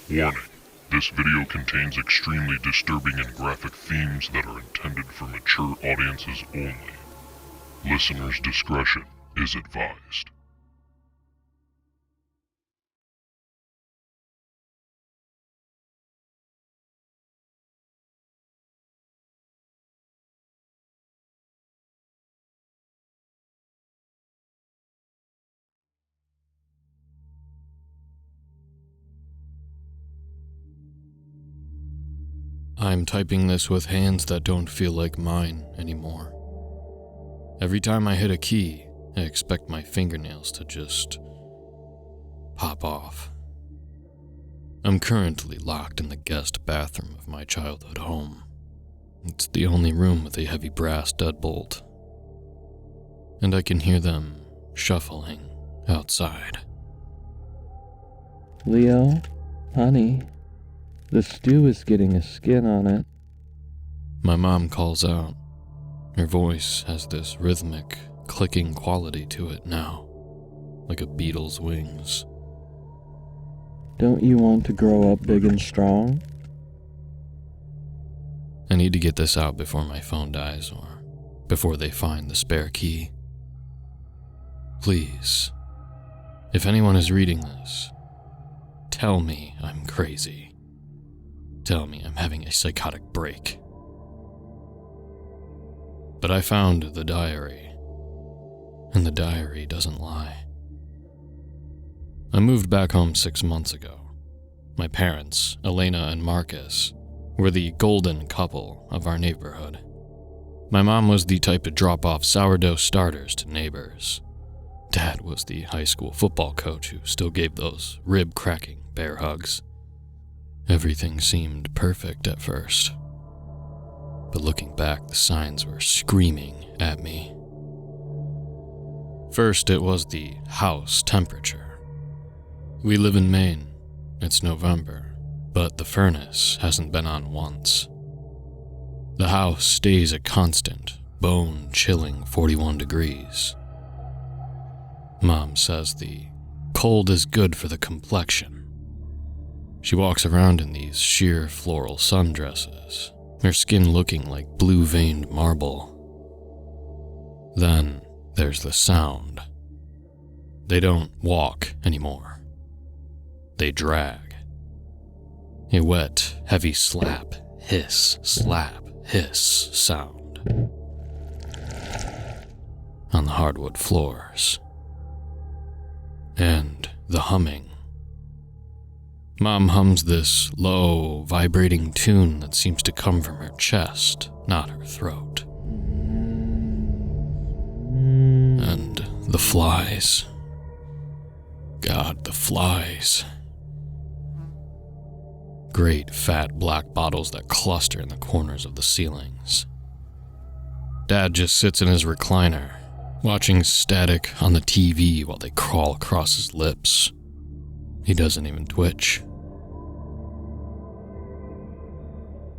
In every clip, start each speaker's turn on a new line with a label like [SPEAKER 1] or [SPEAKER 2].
[SPEAKER 1] Warning, this video contains extremely disturbing and graphic themes that are intended for mature audiences only. Listener's discretion is advised.
[SPEAKER 2] I'm typing this with hands that don't feel like mine anymore. Every time I hit a key, I expect my fingernails to just pop off. I'm currently locked in the guest bathroom of my childhood home. It's the only room with a heavy brass deadbolt. And I can hear them shuffling outside.
[SPEAKER 3] Leo, honey, the stew is getting a skin on it.
[SPEAKER 2] My mom calls out. Her voice has this rhythmic, clicking quality to it now, like a beetle's wings.
[SPEAKER 3] Don't you want to grow up big and strong?
[SPEAKER 2] I need to get this out before my phone dies or before they find the spare key. Please, if anyone is reading this, tell me I'm crazy. Tell me I'm having a psychotic break. But I found the diary, and the diary doesn't lie. I moved back home 6 months ago. My parents, Elena and Marcus, were the golden couple of our neighborhood. My mom was the type to drop off sourdough starters to neighbors. Dad was the high school football coach who still gave those rib-cracking bear hugs. Everything seemed perfect at first. But looking back, the signs were screaming at me. First, it was the house temperature. We live in Maine. It's November, but the furnace hasn't been on once. The house stays a constant, bone-chilling 41 degrees. Mom says the cold is good for the complexion. She walks around in these sheer floral sundresses, her skin looking like blue-veined marble. Then there's the sound. They don't walk anymore. They drag. A wet, heavy slap, hiss sound on the hardwood floors. And the humming. Mom hums this low, vibrating tune that seems to come from her chest, not her throat. And the flies. God, the flies. Great fat black bottles that cluster in the corners of the ceilings. Dad just sits in his recliner, watching static on the TV while they crawl across his lips. He doesn't even twitch.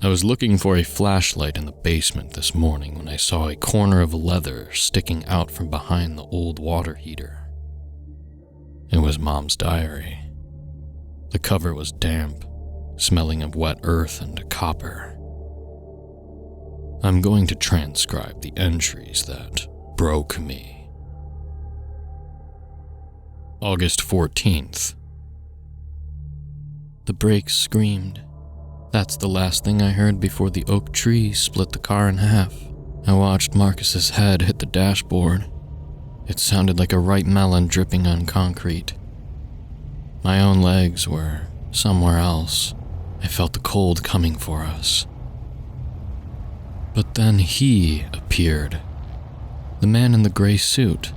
[SPEAKER 2] I was looking for a flashlight in the basement this morning when I saw a corner of leather sticking out from behind the old water heater. It was Mom's diary. The cover was damp, smelling of wet earth and copper. I'm going to transcribe the entries that broke me. August 14th. The brakes screamed. That's the last thing I heard before the oak tree split the car in half. I watched Marcus's head hit the dashboard. It sounded like a ripe melon dripping on concrete. My own legs were somewhere else. I felt the cold coming for us. But then he appeared. The man in the gray suit.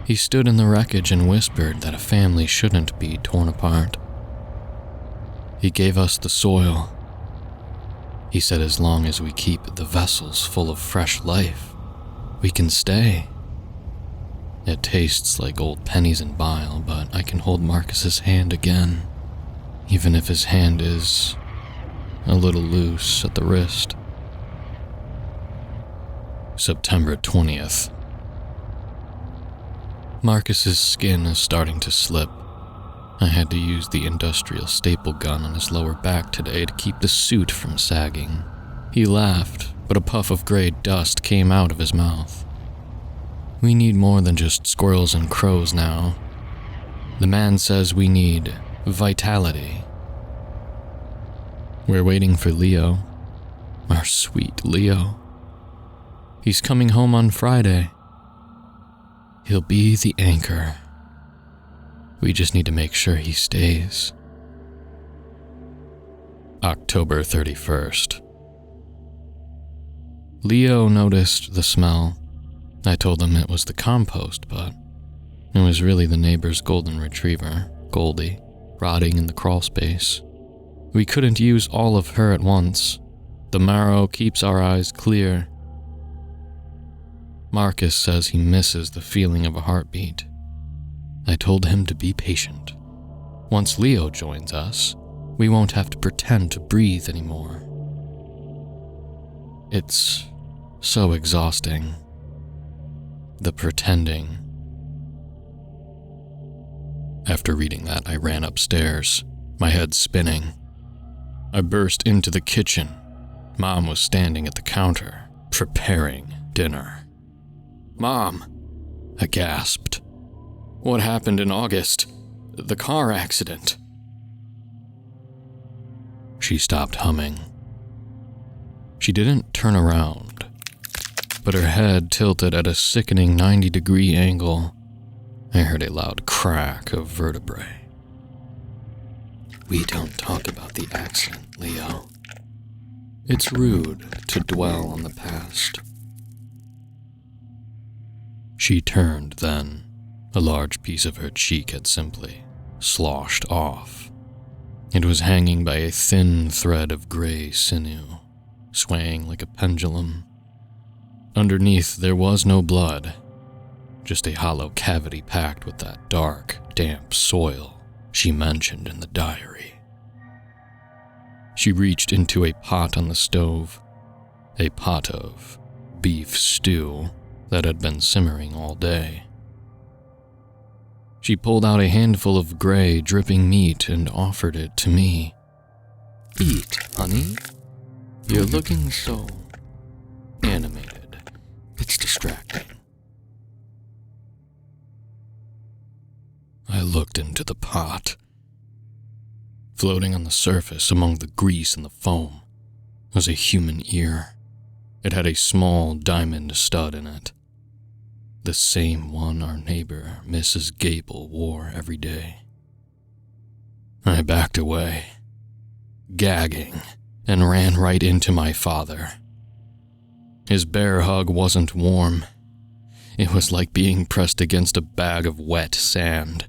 [SPEAKER 2] He stood in the wreckage and whispered that a family shouldn't be torn apart. He gave us the soil. He said as long as we keep the vessels full of fresh life, we can stay. It tastes like old pennies and bile, but I can hold Marcus's hand again, even if his hand is a little loose at the wrist. September 20th. Marcus's skin is starting to slip. I had to use the industrial staple gun on his lower back today to keep the suit from sagging. He laughed, but a puff of gray dust came out of his mouth. We need more than just squirrels and crows now. The man says we need vitality. We're waiting for Leo. Our sweet Leo. He's coming home on Friday. He'll be the anchor. We just need to make sure he stays. October 31st. Leo noticed the smell. I told him it was the compost, but it was really the neighbor's golden retriever, Goldie, rotting in the crawl space. We couldn't use all of her at once. The marrow keeps our eyes clear. Marcus says he misses the feeling of a heartbeat. I told him to be patient. Once Leo joins us, we won't have to pretend to breathe anymore. It's so exhausting. The pretending. After reading that, I ran upstairs, my head spinning. I burst into the kitchen. Mom was standing at the counter, preparing dinner. "Mom," I gasped. "What happened in August? The car accident." She stopped humming. She didn't turn around, but her head tilted at a sickening 90-degree angle. I heard a loud crack of vertebrae. "We don't talk about the accident, Leo. It's rude to dwell on the past." She turned then. A large piece of her cheek had simply sloshed off. It was hanging by a thin thread of gray sinew, swaying like a pendulum. Underneath there was no blood, just a hollow cavity packed with that dark, damp soil she mentioned in the diary. She reached into a pot on the stove, a pot of beef stew that had been simmering all day. She pulled out a handful of gray, dripping meat and offered it to me. "Eat, honey. You're looking so animated. It's distracting." I looked into the pot. Floating on the surface among the grease and the foam was a human ear. It had a small diamond stud in it. The same one our neighbor, Mrs. Gable, wore every day. I backed away, gagging, and ran right into my father. His bear hug wasn't warm. It was like being pressed against a bag of wet sand.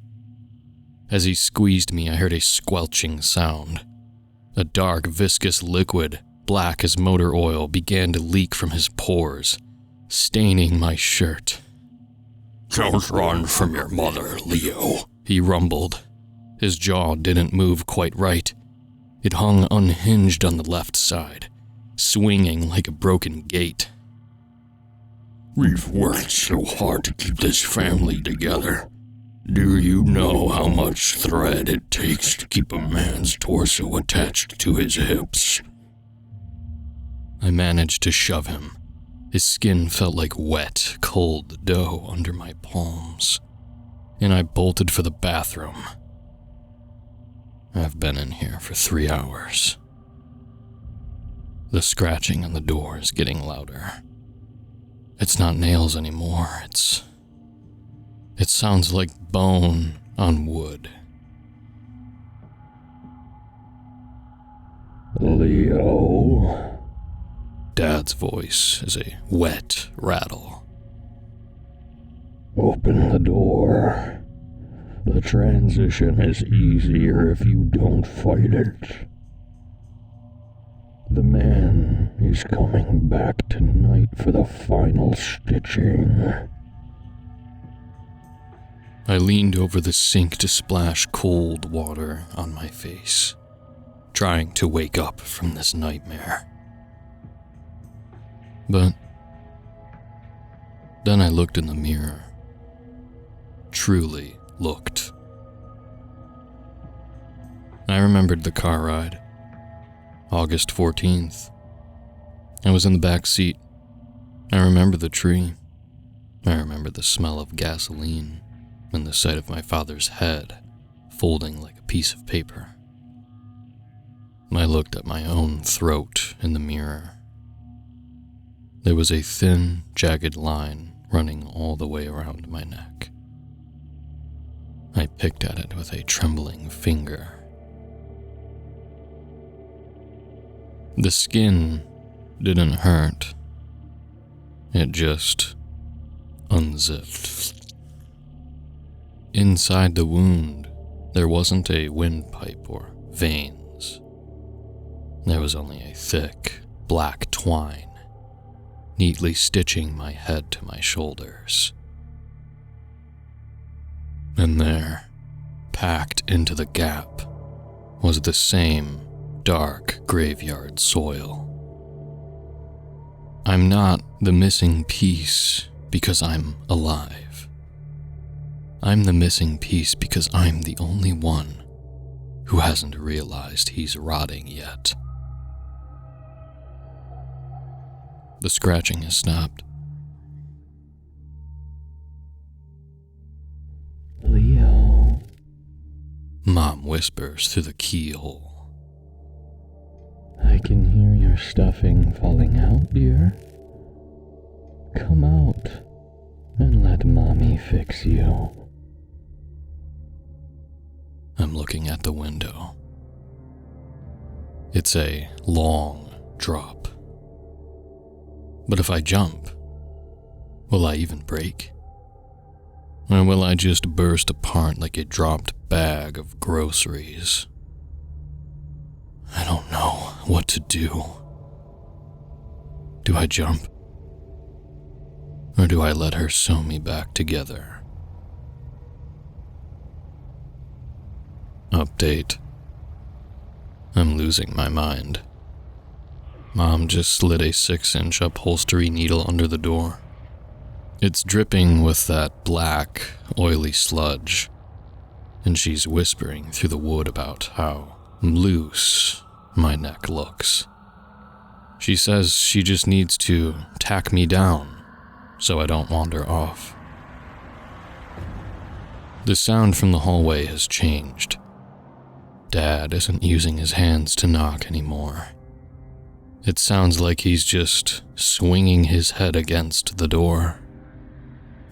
[SPEAKER 2] As he squeezed me, I heard a squelching sound. A dark, viscous liquid, black as motor oil, began to leak from his pores, staining my shirt. "Don't run from your mother, Leo," he rumbled. His jaw didn't move quite right. It hung unhinged on the left side, swinging like a broken gate. "We've worked so hard to keep this family together. Do you know how much thread it takes to keep a man's torso attached to his hips?" I managed to shove him. His skin felt like wet, cold dough under my palms, and I bolted for the bathroom. I've been in here for 3 hours. The scratching on the door is getting louder. It's not nails anymore, it sounds like bone on wood.
[SPEAKER 3] "Leo."
[SPEAKER 2] Dad's voice is a wet rattle.
[SPEAKER 3] "Open the door. The transition is easier if you don't fight it. The man is coming back tonight for the final stitching."
[SPEAKER 2] I leaned over the sink to splash cold water on my face, trying to wake up from this nightmare. But then I looked in the mirror. Truly looked. I remembered the car ride. August 14th. I was in the back seat. I remember the tree. I remember the smell of gasoline and the sight of my father's head folding like a piece of paper. I looked at my own throat in the mirror. There was a thin, jagged line running all the way around my neck. I picked at it with a trembling finger. The skin didn't hurt. It just unzipped. Inside the wound, there wasn't a windpipe or veins. There was only a thick, black twine, neatly stitching my head to my shoulders. And there, packed into the gap, was the same dark graveyard soil. I'm not the missing piece because I'm alive. I'm the missing piece because I'm the only one who hasn't realized he's rotting yet. The scratching has stopped.
[SPEAKER 3] Leo.
[SPEAKER 2] Mom whispers through the keyhole.
[SPEAKER 3] I can hear your stuffing falling out, dear. Come out and let Mommy fix you.
[SPEAKER 2] I'm looking at the window. It's a long drop. But if I jump, will I even break? Or will I just burst apart like a dropped bag of groceries? I don't know what to do. Do I jump? Or do I let her sew me back together? Update. I'm losing my mind. Mom just slid a 6-inch upholstery needle under the door. It's dripping with that black, oily sludge, and she's whispering through the wood about how loose my neck looks. She says she just needs to tack me down so I don't wander off. The sound from the hallway has changed. Dad isn't using his hands to knock anymore. It sounds like he's just swinging his head against the door.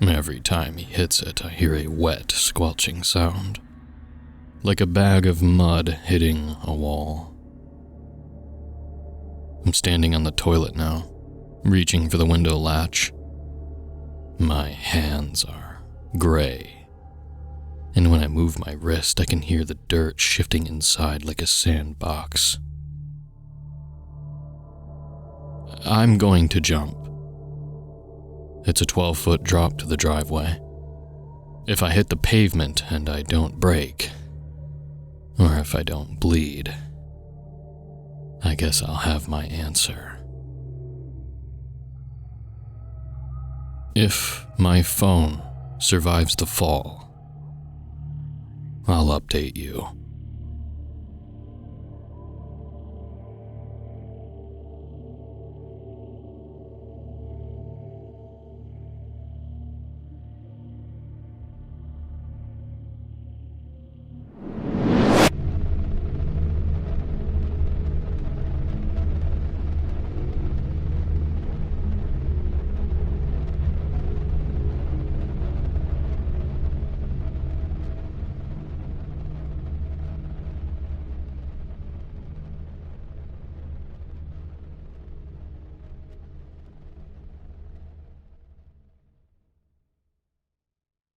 [SPEAKER 2] Every time he hits it, I hear a wet, squelching sound, like a bag of mud hitting a wall. I'm standing on the toilet now, reaching for the window latch. My hands are gray, and when I move my wrist, I can hear the dirt shifting inside like a sandbox. I'm going to jump. It's a 12-foot drop to the driveway. If I hit the pavement and I don't break, or if I don't bleed, I guess I'll have my answer. If my phone survives the fall, I'll update you.